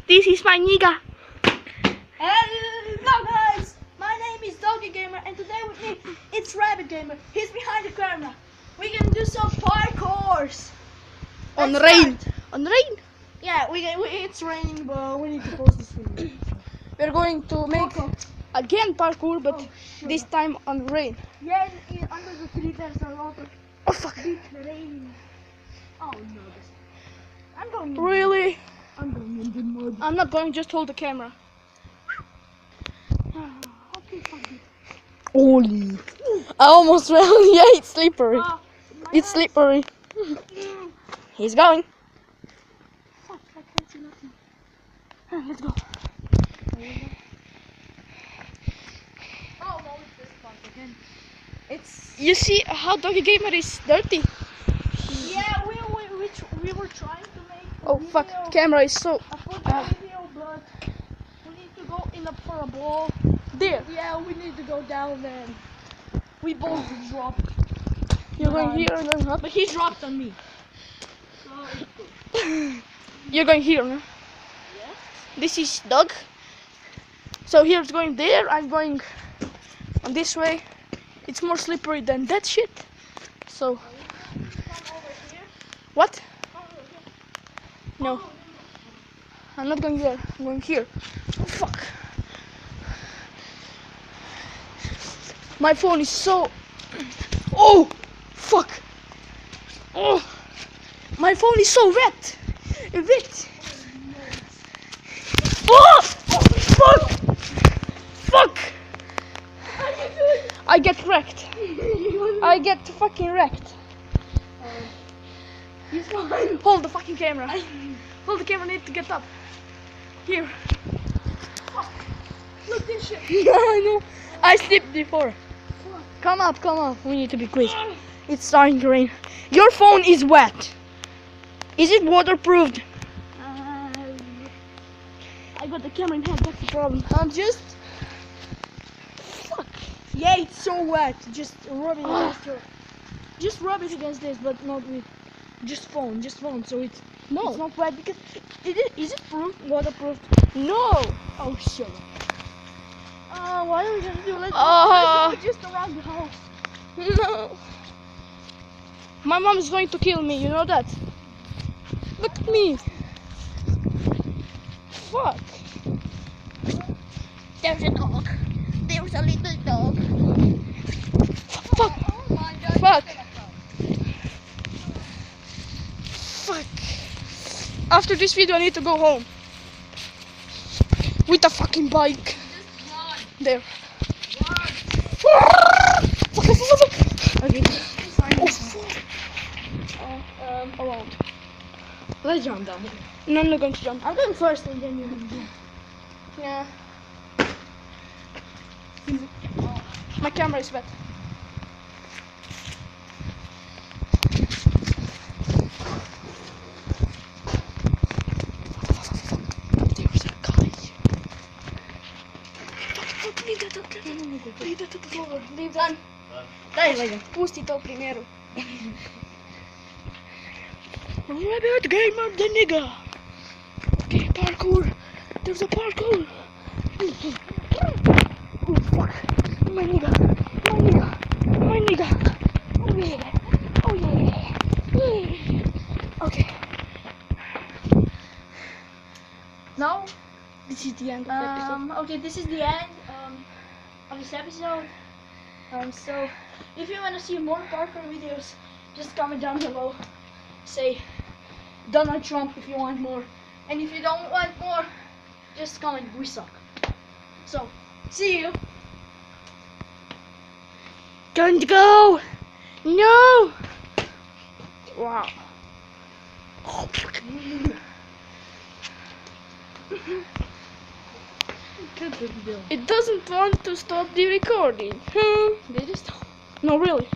This is my nigga. Hello guys, my name is Doggy Gamer and today with me it's Rabbit Gamer. He's behind the camera. We're gonna do some parkours. On Let's rain. start. On rain. Yeah, it's raining, but we need to post this video. We're going to make again parkour, but sure. this time on rain. Yeah, under the tree there's a lot of Oh fuck. big rain. Oh no, I'm going. Really? I'm going in the mud. I'm not going. Just hold the camera. Okay, fuck it. Holy! I almost fell. Yeah, it's slippery. My It's eyes. slippery. He's going. Fuck, I can't see nothing. Let's go. Oh no, it's this part again. It's You see how Doggy Gamer is dirty? yeah. We were trying to make. Oh fuck! Camera is so I put the video, but we need to go in up for a ball. there. Yeah, we need to go down there. We both dropped. You're going here and then up. But he dropped on me. So it's good. You're going here, no? Yes. This is Doug. So here's going there. I'm going on this way. It's more slippery than that shit. So Come over here. what? Come over here. No, I'm not going there. I'm going here. Oh, fuck. My phone is so. Oh, fuck. Oh, my phone is so wet. Wet. Oh, fuck. Fuck. I get wrecked. I get fucking wrecked. He's fine. Hold the fucking camera. Hold the camera. I need to get up. Here. Fuck. Look this shit. I know. I slipped before. Come up, come up. We need to be quick. It's starting to rain. Your phone is wet. Is it waterproofed? I got the camera in hand. That's the problem. I'm just. Fuck. Yeah, it's so wet. Just rub it against your. Just rub it against this, but not with. Just phone. So it's No. not wet because. Is it proof? Waterproof? No. Oh shit. Why don't we just do? Let's go just around the house. No. My mom is going to kill me. You know that. Look at me. Fuck. There's a dog. There's a little dog. Fuck. Oh my god. Fuck. Fuck. After this video, I need to go home. With a fucking bike. There. Okay. Oh, fuck. Around. Let's jump down. No, I'm not going to jump. I'm going first and then you can do. Yeah. My camera is wet. There's a guy. Fuck, leave that up. Leave that up. Leave that. Dai, Pustito primero. Rabbit Gamer the nigga. Okay, parkour. There's a parkour. Oh fuck. My nigga. My nigga. Oh yeah. Oh yeah. Yeah. Okay. Now, This is the end of the episode. okay, this is the end of this episode. So if you want to see more parkour videos, just comment down below. Say Donald Trump if you want more, and if you don't want more, just comment we suck. So see you. Don't go. No. Wow. Oh fuck. It doesn't want to stop the recording. Did you stop? No, really.